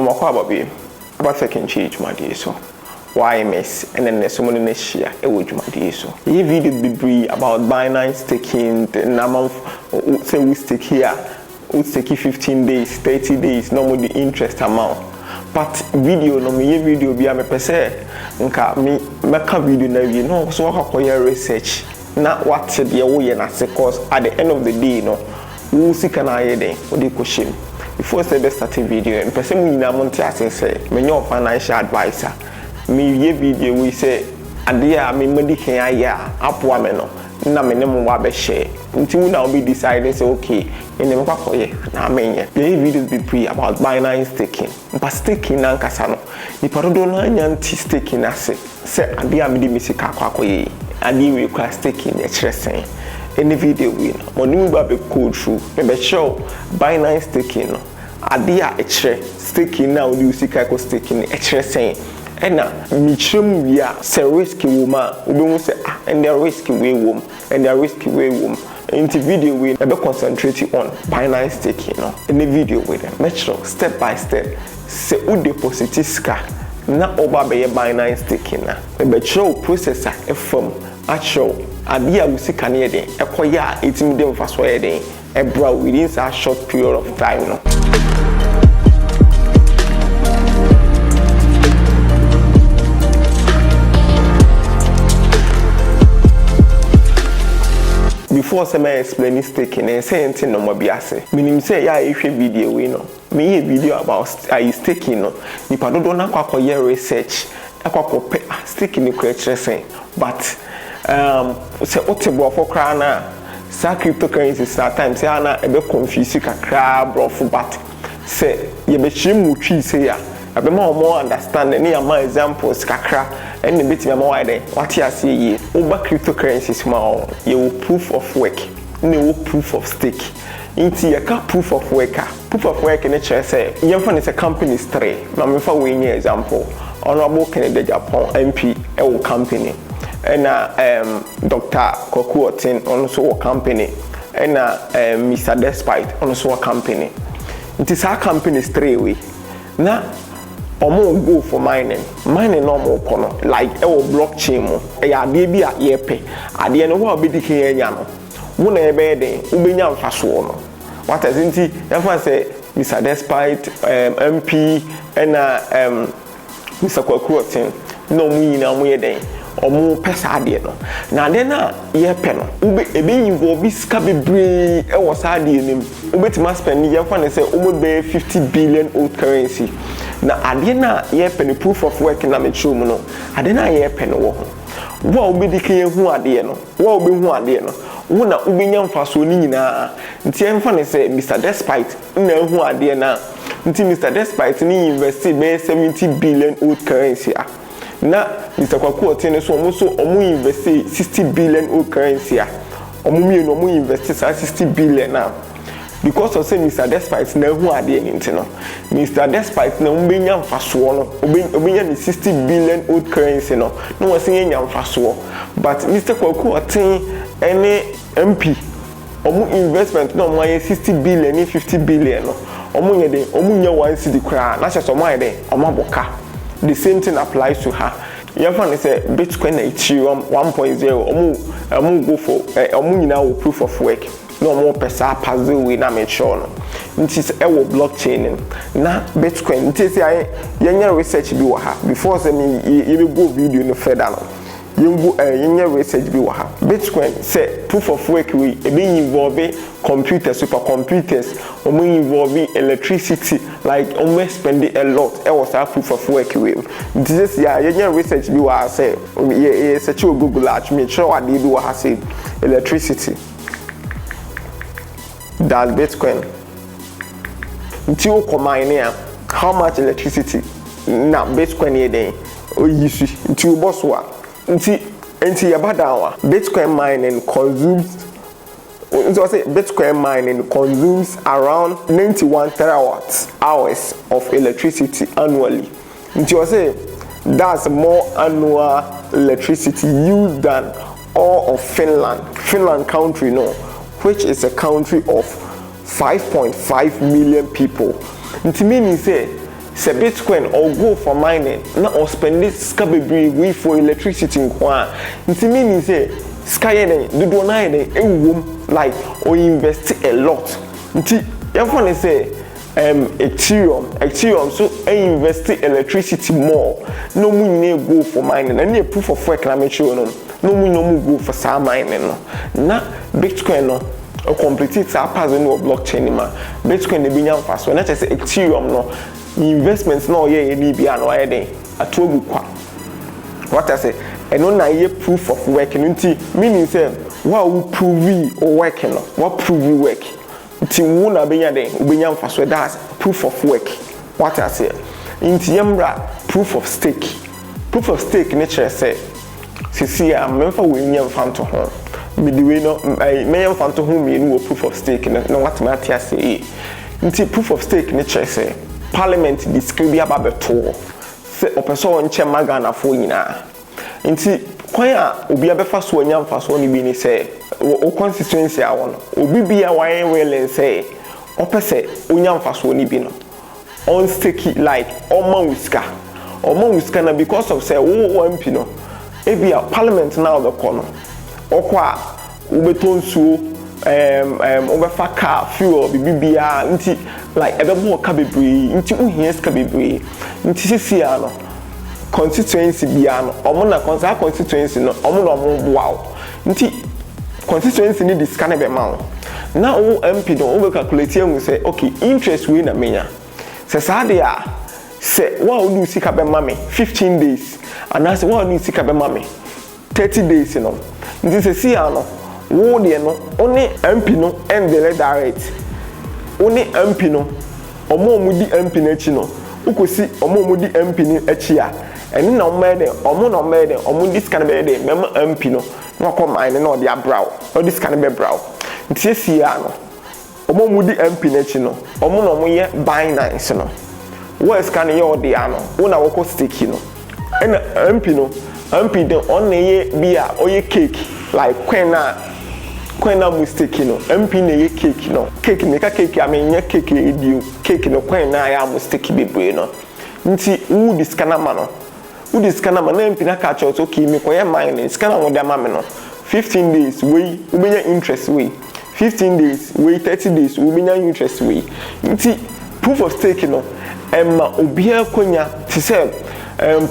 Makwa baby, about second change my so. YMS and then there's someone next year it would do so. This video be brief about Binance taking the number of say we stake here, we stake 15 days, 30 days, no more the interest amount. But video no me video be am pese nka me make video na we no so akwakoya research na what the wo ye na se cause at the end of the day no wo sika na ye den wo dey question before say be start video and person mu nyina mo ntia say me your financial advisor me ye video we say ade a me madi kan aya apoa me no na me ne mo wa be share nti mu na we decide say okay ene me kwakoye na amenye the video be pre about Binance staking but staking na nkasa no ni parodo na nyanti staking ase say ade a me di misika kwakoye ade we kwa staking e chresen any video we na money we ba be code through e be show Binance staking no ade a e chere staking na odi usika ko staking e chresen ena michum wia say risk woman obi mu say and there risk we wom and there risk we wom into video we be concentrate on Binance staking no any video with them make sure step by step say u deposit ska na oba be Binance staking na be show processor e form a show ade a usika na den e koya etim dem fa so den e bra within a short period of time no. Before some explaining staking and saying thing no more biase. Meaning say yeah if a video we know. Me a video about staking no. Nipa do na kwa research. Akwa pe staking ni kwetire sen. But say otebo for kra na sa cryptocurrencies at times say na e be confuse kakra bro for but say ye be chimu twi say ya. Abe more understand any am examples kakra and the bit me why there what you see ye over cryptocurrencies ma you proof of work no proof of stake into your proof of work in a chair say you find it's a company three na me fa we example honorable Kennedy Japan MP e company and Dr. Kokuotin also a company and Mr. Despite also a company it is our companies three way na omo go for mining no mo kono like e wo blockchain mo e ya de bi a ye pe ade no wo obedi kan anya no wo na e be den wo benya mfaso no what is nti e fa say Mr. Despite MP and Mr. Kwakuotin no mu yina mo ye den omo pesa ade no na ade na ye pe no wo be e be involve ska bebre e wo sa ade nim wo betima spend ye fa ne say omo be 50 billion old currency na ade na ye pen proof of work na me show mu no ade na ye pen wo ho wo obedi kan hu ade no wo obi hu ade no wo na obenya mfaso ni nyina nti emfa ne say Mr. Despite na hu ade na nti Mr. Despite ni invest be 70 billion old currency na Mr. Kwakuotin so omo invest 60 billion old currency omo mi no omo invest 60 billion na because of say Mr. Despite na hu ade nti no Mr. Despite na mbenya mfaso no obenya ni 60 billion old currency no no wase nya mfaso but Mr. Kwakuotin any MP omo investment no mo 60 billion ni 50 billion no omo nya den omo nya 1 cedi kra na hye so mo ide omo aboka the same thing applies to her. You find say Bitcoin na Ethereum 1.0 omo go for omo nyina wo proof of work no more pesa puzzle we na make sure no nti e wo blockchain na Bitcoin nti say yenya research bi wo ha before say me you go video no further no yenya research bi wo ha Bitcoin say proof of work we e be involve computers supercomputers omo involve electricity like omo spend a lot e was a proof of work we nti say yenya research bi wo ha say ye search o Google search me sure what dey do wo ha say electricity that Bitcoin until combine how much electricity na Bitcoin here then o use until boss wa until yabadawa Bitcoin mining consumes so I say Bitcoin mining consumes around 91 terawatt hours of electricity annually until I say that's more annual electricity used than all of Finland country no which is a country of 5.5 million people. It means say say Bitcoin or go for mining na or spend this scabebree we for electricity nko nti meaning say sky den do na den ewom like or invest a lot nti yefo say Ethereum so invest electricity more no mu nyina go for mining and proof of work na make sure no mu go for some mining no na Bitcoin no or complete it pass no blockchain ma Bitcoin dey binya mfa so na say Ethereum no investments no ye ni bia no aye den atogu kwa what I say eno na ye proof of work nti meaning say wa wo prove or work no what prove work nti wo na benya den ubenya mfa so that's proof of work what I say nti yemra proof of stake ne chere say sisi a memfa we nya mfa nto ho midway no me mfa nto ho me no proof of stake no what ma tia say nti proof of stake ne chere say parliament describe ababeto se opeso nche magana fo nyina nti kwan a obi abefa so anya mfa so ni bi ni say o constituency a won obi bia wan well say opese onya mfa so ni bi no on stake like oman wiska na because of say wo MP no ebia parliament now the corner okwa ubeton suo obefa car fuel bibia nti like ebebo ka bebre nti uhia ska bebre nti sisi a no constituency bia no omo na constituency no omo no omo boa nti constituency ni diska na be ma na o MP do o be calculate am say okay interest we na menya se saade a se wa o do sika be ma me 15 days and as wa o do sika be ma me 30 days no nti se si a no wo de no oni MP no endele direct oni MP no omo di MP na chi no ukosi omo di MP ni achi a eni na omo dis kan be de mema MP no na ko mine na odi abraw o dis kan be braw nti esi a no omo di MP na chi no omo ye Binance no wo scan ye odi a no wo na wo ko stake no ena MP de on ye bia oye cake like Queen mu stake no MP na ye cake no cake me ka cake amenya cake edio cake no Queen na ya mu stake bebre no nti wo di scan ma no na MP na ka cho okay me ko ye mine scan wo de ma me no 15 days we ubenya interest we 15 days we 30 days ubenya interest we nti proof of stake no emma obia konya ti say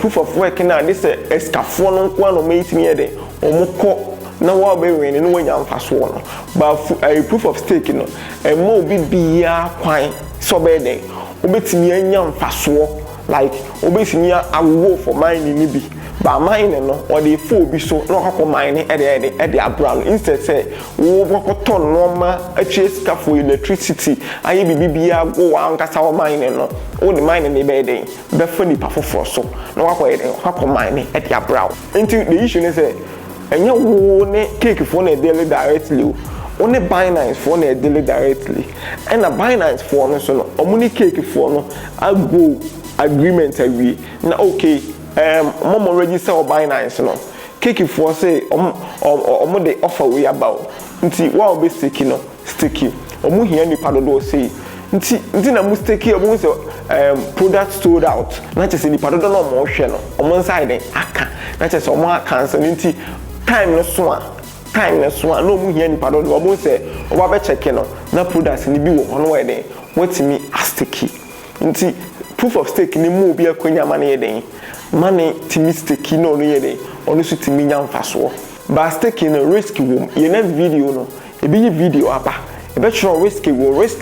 proof of work na this escafo no kwa no mate me de omukọ na wa be wen no wanya mfaso no but a proof of stake no emma obi bia kwan so be de obetimi anya mfaso like obetimi awo for mine ni bi ba mine no or the fo bi so no akọ mine e de abran instead say wo bokoton no ma atwe scafo electricity aye bibia go ankasa wo mine no wo the mine ni be de be fa ni pa foforo so no akọ mine e de abran into the issue is say enye wo ne cake for na daily directly only Binance for na daily directly and a Binance for no so no omuni cake for no go agreement awie na okay mom register or Binance no cake for say omo dey offer we about nti wa obe stake no stake omo hia nipa do say nti na mu stake omo say product sold out na chese nipa do no omo hwe no omo inside aka na chese omo cancel nti time no no mu hia nipa do omo say oba be check no na products ni bi wo hono we den wetimi astake nti proof of stake ni mu obi akonya ma na yeden money timi stake no yeden onu su timi nya mfaso ba stake no risk wo ye na video no e bi video apa e be tro risk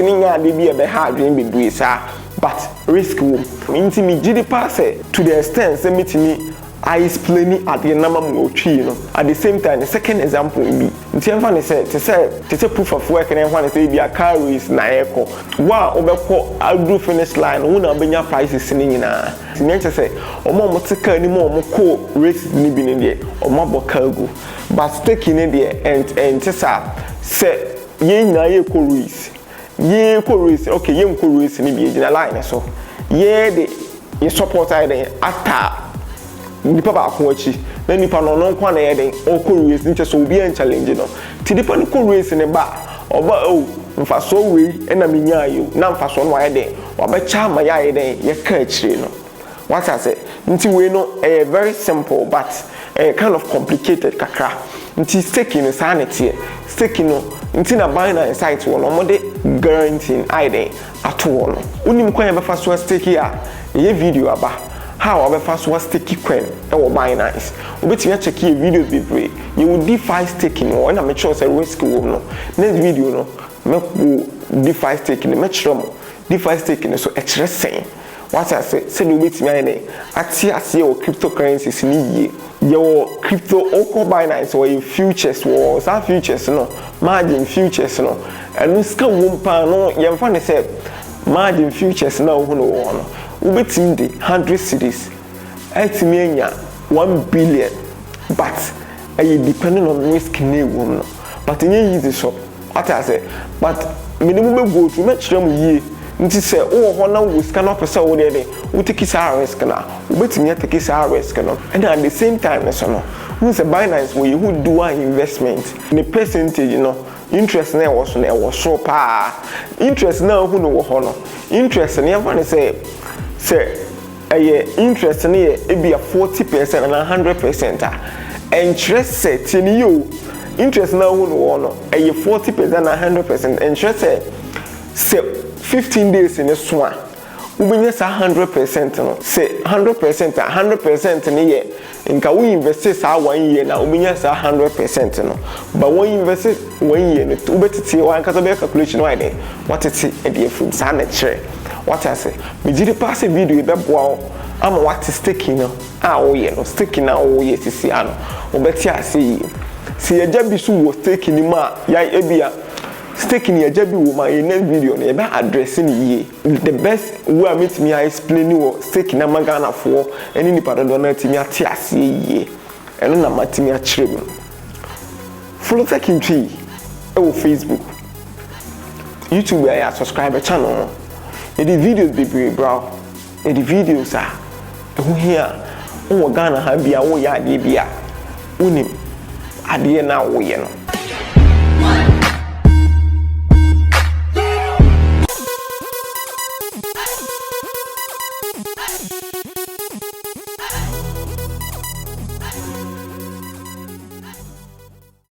ni nya de bi e be ha adwen be du isa but risk wo nti mi gidi pass to the extent say metimi I explain at the number otwi no at the same time the second example bi nti enfa ne say te say proof of work na enfa ne say bi a car race na eko wa obekọ agro finish line wo na benya prices ni nyina nti say omo tika ni mo ko race ni bi ni de omo bokago but stake ni de and say ye nyina ye ko race okay ye ko race ni bi nyina line so ye de ye support ide ata nipa ba ko achi na nipa no kwa na yeden o ko race nche so obi en challenge no ti nipa no ko race ne ba oba o mfa so we na menya ayo na mfa so no ayede wabecha ma ya eden ye ka akire no what I say nti we no very simple but kind of complicated kakra nti staking no sanity staking no nti na Binance site wo no mo de guarantee iden ato wo no unim kwan be fa so stake ya ye video aba how we fa so stake coin e wo Binance obetimi check your videos be free you will DeFi staking no na me sure say risk wo no next video no me DeFi staking me sure mo DeFi staking so extra sen what I say no betimi ane ati ase o cryptocurrencies ni ye your crypto oko Binance or futures or some futures no margin futures no and ska wumpa no yemfa ne say margin futures na wo no ubetim de 100 cedis etimi anya 1 billion but depending on risk ne wom no but nye easy shop what I say but minimum go to make sure ye nti say o ho na wo ska no pese wo de wo take sa risk na ubetimi take sa risk no and at the same time so no who say Binance where you do an investment the percentage you know interest na was so pa interest na who no wo ho no interest na yamfa ne say interest na e be 40% and 100% interest set ni yo interest na who no no 40% and 100% interest say 15 days in a swan ubenya sa 100% no say 100% ni ye nka we invest sa 1 year na ubenya sa 100% no but when you invest 1 year no ubetiti wan kasa be calculation why dey what it e dey food sa na chere what I say me di pass video be boa am what staking no wo ye no staking na wo ye sisi ano ubeti ase si ye jabi su wo staking ni ma ya ebia staking ya jabi wo ma in next video no e be addressing ye the best way I meet me I explain you staking na magana for any ni padodo na timi ate ase ye eno na matimi a kire mu follow staking tree e Facebook YouTube where you subscribe channel the videos be bro the videos are who here o Ghana ha bia wo ya ade bia unim ade na wo ye no